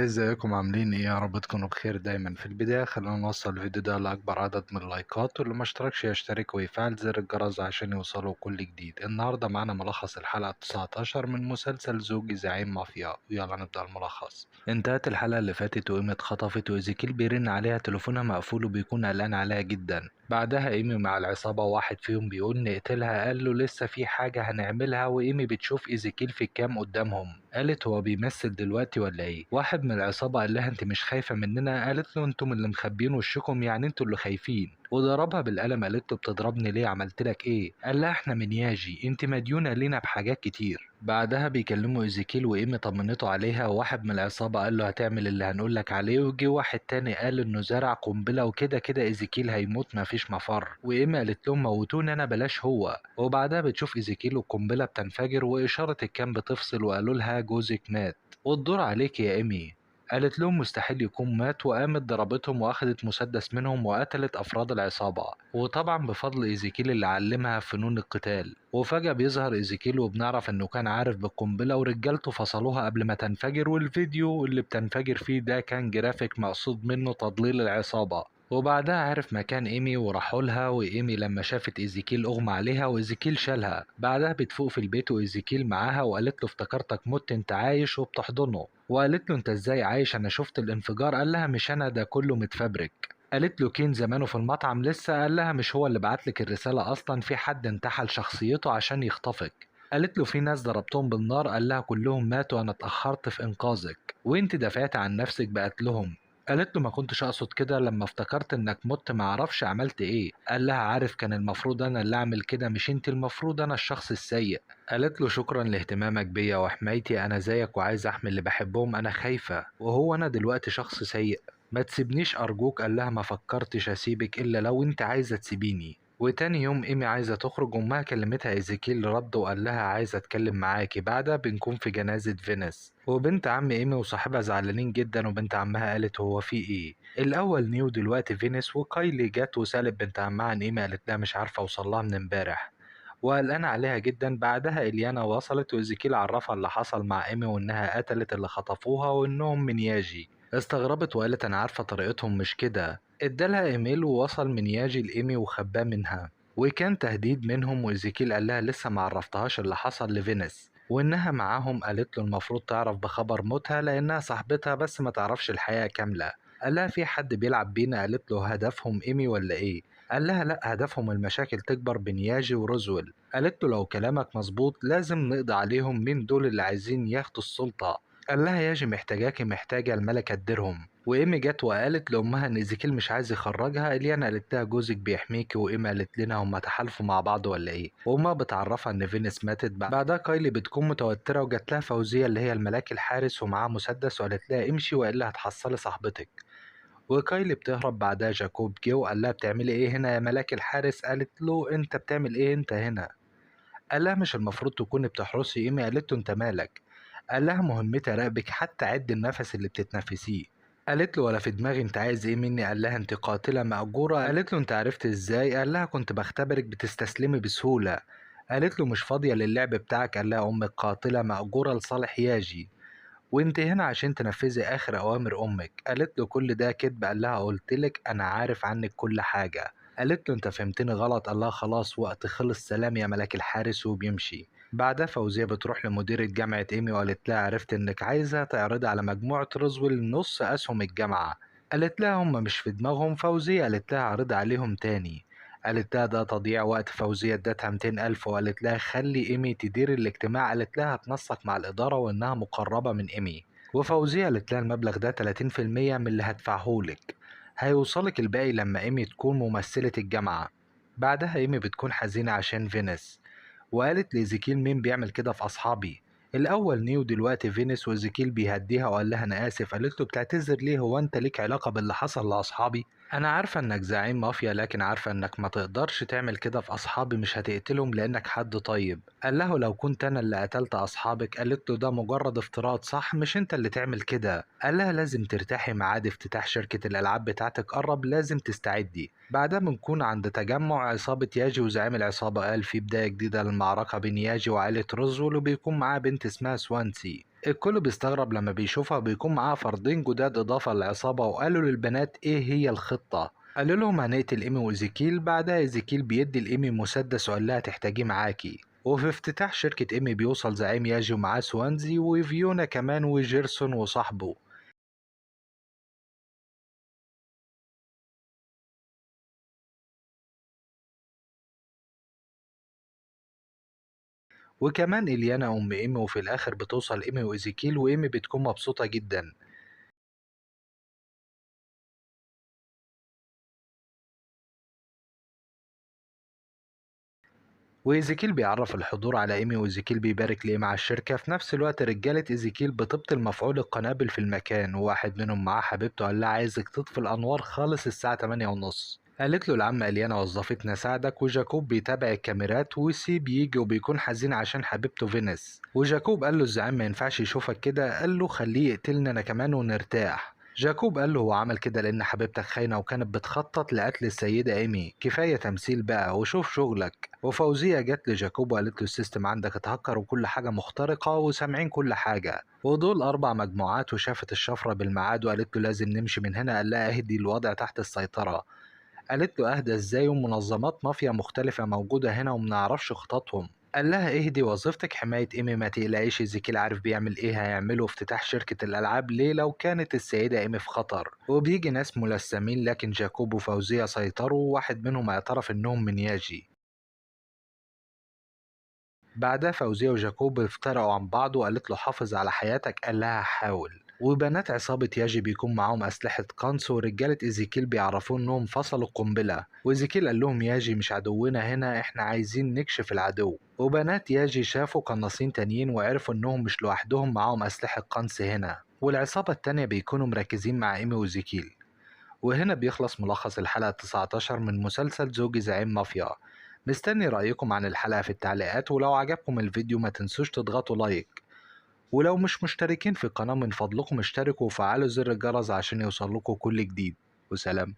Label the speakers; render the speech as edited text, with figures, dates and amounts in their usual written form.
Speaker 1: ازيكم عاملين ايه؟ يا رب تكونوا بخير دايما. في البداية خلونا نوصل الفيديو ده لأكبر عدد من اللايكات، واللي ما اشتركش يشترك ويفعل زر الجرس عشان يوصله كل جديد. النهاردة معانا ملخص الحلقة 19 من مسلسل زوجي زعيم مافيا، ويلا نبدأ الملخص. انتهت الحلقة اللي فاتت وإيمي اتخطفت، وإيزيكيل بيرن عليها تليفونها مقفول وبيكون قلقان عليها جدا. بعدها إيمي مع العصابة وواحد فيهم بيقول نقتلها، قال له لسه في حاجة هنعملها، وإيمي بتشوف إيزيكيل في الكام قدامهم. قالت هو بيمثل دلوقتي ولا ايه؟ واحد من العصابة قال لها انت مش خايفة مننا؟ قالت له انتم اللي مخبيين وشكم، يعني انتوا اللي خايفين. وضربها بالقلم. قالت له بتضربني ليه؟ عملت لك ايه؟ قال لها احنا من ياجي، انت مديونة لينا بحاجات كتير. بعدها بيكلموا ايزيكيل وايمي طمنته عليها، وواحد من العصابة قال له هتعمل اللي هنقول لك عليه، وجي واحد تاني قال انه زرع قنبلة وكده كده ايزيكيل هيموت مفيش مفر. وايمي قالت لهم موتوني انا بلاش هو. وبعدها بتشوف ايزيكيل والقنبلة بتنفجر واشارة الكام بتفصل، وقالوا لها جوزك مات والدور عليك يا ايمي. قالت لهم مستحيل يكون مات، وقامت ضربتهم واخدت مسدس منهم وقتلت افراد العصابة، وطبعا بفضل ايزيكيل اللي علمها فنون القتال. وفجأة بيظهر ايزيكيل وبنعرف انه كان عارف بالقنبلة ورجالته فصلوها قبل ما تنفجر، والفيديو اللي بتنفجر فيه ده كان جرافيك مقصود منه تضليل العصابة. وبعدها عرف مكان ايمي وراحوا لها، وايمي لما شافت ايزيكيل اغمى عليها وايزيكيل شالها. بعدها بتفوق في البيت وايزيكيل معاها، وقالت له افتكرتك مت انت عايش، وبتحضنه. وقالت له انت ازاي عايش؟ انا شفت الانفجار. قال لها مش انا، ده كله متفبرك. قالت له كين زمانه في المطعم لسه. قال لها مش هو اللي بعتلك الرسالة اصلا، في حد انتحل شخصيته عشان يخطفك. قالت له في ناس ضربتهم بالنار. قال لها كلهم ماتوا، انا اتأخرت في انقاذك، وانت دافعت عن نفسك بقتلهم. قالت له ما كنتش اقصد كده، لما افتكرت انك مت ما اعرفش عملت ايه. قال لها عارف، كان المفروض انا اللي اعمل كده مش انت، المفروض انا الشخص السيء. قالت له شكرا لاهتمامك بيا وحمايتي، انا زيك وعايز احمي اللي بحبهم، انا خايفة وهو انا دلوقتي شخص سيء، ما تسيبنيش ارجوك. قال لها ما فكرتش اسيبك الا لو انت عايزة تسيبيني. وتاني يوم ايمي عايزة تخرج، امها كلمتها ايزيكيل رد وقال لها عايزة اتكلم معاكي. بعدها بنكون في جنازة فينيس، وبنت عم ايمي وصاحبها زعلانين جدا، وبنت عمها قالت هو في ايه؟ الاول نيو دلوقتي فينيس، وكايلي جت وسالت بنت عمها عن ايمي، قالت لها مش عارفة اوصلها من امبارح وقلقانة عليها جدا. بعدها إليانا وصلت وإيزيكيل عرفها اللي حصل مع إيمي، وإنها قتلت اللي خطفوها وإنهم من ياجي. استغربت وقالت أنا عارفة طريقتهم مش كده. ادالها إيميل ووصل من ياجي لإيمي وخباه منها، وكان تهديد منهم. وإيزيكيل قال لها لسه معرفتهاش اللي حصل لفينيس وإنها معاهم. قالت له المفروض تعرف بخبر موتها لأنها صاحبتها، بس ما تعرفش الحقيقة كاملة. قال لها في حد بيلعب بينا. قالت له هدفهم إيمي ولا إيه؟ قال لها لا، هدفهم المشاكل تكبر بين ياجي وروزويل. قالت له لو كلامك مظبوط لازم نقضي عليهم، مين دول اللي عايزين ياخدوا السلطة؟ قال لها ياجي محتاجاكي، محتاجة الملكة تديرهم. وإيمي جت وقالت لأمها إن إيزيكيل مش عايز يخرجها. إليانا قالت لها جوزك بيحميكي، وإيمي قالت لنا هما تحالفوا مع بعض ولا إيه؟ وأمها بتعرفها إن فينيس ماتت. بعدها كايلي بتكون متوترة، وجات لها فوزية اللي هي الملاك الحارس ومعاه مسدس، وقالت لها امشي وإلا هتحصلي صاحبتك. وكايلي بتهرب. بعدها جاكوب جه وقال لها بتعملي ايه هنا يا ملاك الحارس؟ قالت له انت بتعمل ايه انت هنا؟ قال لها مش المفروض تكوني بتحرسي ايمي؟ قالت له انت مالك؟ قال لها مهمتي اراقبك حتى عد النفس اللي بتتنفسيه. قالت له ولا في دماغي، انت عايز ايه مني؟ قال لها انت قاتله مأجوره. قالت له انت عرفت ازاي؟ قال لها كنت بختبرك بتستسلمي بسهوله. قالت له مش فاضيه للعب بتاعك. قال لها امك قاتله مأجوره لصالح ياجي، وانت هنا عشان تنفذي اخر اوامر امك. قالت له كل ده كدب. قال لها قلتلك انا عارف عنك كل حاجة. قالت له انت فهمتني غلط. قال لها خلاص وقت خلص، سلام يا ملاك الحارس، وبيمشي. بعدها فوزية بتروح لمديرة جامعة ايمي وقالت لها عرفت انك عايزة تعرضي على مجموعة روزويل نص اسهم الجامعة. قالت لها هم مش في دماغهم. فوزية قالت لها عرض عليهم تاني. قالت لها ده تضييع وقت. فوزية ادتها 200,000 وقالت لها خلي ايمي تدير الاجتماع. قالت لها هتنسق مع الإدارة وإنها مقربة من ايمي. وفوزية قالت لها المبلغ ده 30% من اللي هدفعهولك، هيوصلك الباقي لما ايمي تكون ممثلة الجامعة. بعدها ايمي بتكون حزينة عشان فينيس، وقالت لإيزيكيل مين بيعمل كده في أصحابي؟ الأول نيو دلوقتي فينيس. وإيزيكيل بيهديها وقال لها أنا آسف. قالت له بتعتذر ليه؟ هو أنت ليك علاقة باللي حصل لأصحابي؟ أنا عارفة إنك زعيم مافيا، لكن عارفة إنك ما تقدرش تعمل كده في أصحابي، مش هتقتلهم لأنك حد طيب. قال له لو كنت أنا اللي قتلت أصحابك. قالت له ده مجرد افتراض صح، مش أنت اللي تعمل كده. قال لها لازم ترتاحي، ميعاد افتتاح شركة الألعاب بتاعتك قرب، لازم تستعدي. بعدها بنكون عند تجمع عصابة ياجي، وزعيم العصابة قال في بداية جديدة للمعركة بين ياجي وعائلة روزويل، وبيكون معاه بنت اسمها سوانسي. الكل بيستغرب لما بيشوفها بيكون معاها فردين جداد إضافة للعصابة، وقالوا للبنات إيه هي الخطة. قالوا لهم هنقتل إيمي وإيزيكيل. بعدها إيزيكيل بيدي لإيمي مسدس وقال لها تحتاجيه معاكي. وفي افتتاح شركة إيمي بيوصل زعيم ياجي ومعاه سوانزي وفيونا كمان وجيرسون وصاحبه. وكمان إليانا أم إيمي. وفي الآخر بتوصل إيمي وإيزيكيل وإيمي بتكون مبسوطة جدا. وإيزيكيل بيعرف الحضور على إيمي وإيزيكيل بيبارك لإيمي على الشركة. في نفس الوقت رجالة إيزيكيل بتبطل مفعول القنابل في المكان، وواحد منهم معاه حبيبته قال لها عايزك تطفي الأنوار خالص الساعة 8:30. قالت له العمة إليانا وظفتنا ساعدك. وجاكوب بيتابع الكاميرات. وسي بيجي وبيكون حزين عشان حبيبته فينيس. وجاكوب قال له الزعيم ما ينفعش يشوفك كده. قال له خليه يقتلني أنا كمان ونرتاح. جاكوب قال له هو عمل كده لأن حبيبتك خاينة وكانت بتخطط لقتل السيدة إيمي. كفاية تمثيل بقى وشوف شغلك. وفوزية جت لجاكوب وقالت له السيستم عندك اتهكر وكل حاجة مخترقة وسامعين كل حاجة. ودول 4 مجموعات. وشافت الشفرة بالميعاد وقالت له لازم نمشي من هنا. قال لها اهدي الوضع تحت السيطرة. قالت له اهدى ازاي ومنظمات مافيا مختلفة موجودة هنا ومنعرفش خططهم. قال لها اهدي وظيفتك حماية ايمي ما تقلقيش. ايزيكيل عارف بيعمل ايه. هيعملوا افتتاح شركة الالعاب ليه لو كانت السيدة ايمي في خطر. وبيجي ناس ملثمين لكن جاكوب وفوزية سيطروا. وواحد منهم اعترف انهم من ياجي. بعدها فوزية وجاكوب افترقوا عن بعض وقالت له حافظ على حياتك. قال لها هحاول. وبنات عصابة ياجي بيكون معاهم أسلحة قنص. ورجالة إيزيكيل بيعرفوا إنهم فصلوا القنبلة. وإيزيكيل قال لهم ياجي مش عدونا هنا، إحنا عايزين نكشف العدو. وبنات ياجي شافوا قناصين تانيين وعرفوا إنهم مش لوحدهم، معاهم أسلحة قنص هنا. والعصابة التانية بيكونوا مركزين مع إيمي وإيزيكيل. وهنا بيخلص ملخص الحلقة 19 من مسلسل زوجي زعيم مافيا. مستني رأيكم عن الحلقة في التعليقات. ولو عجبكم الفيديو ما تنسوش تضغطوا لايك. ولو مش مشتركين في القناة من فضلكم اشتركوا وفعلوا زر الجرس عشان يوصلكوا كل جديد. وسلام.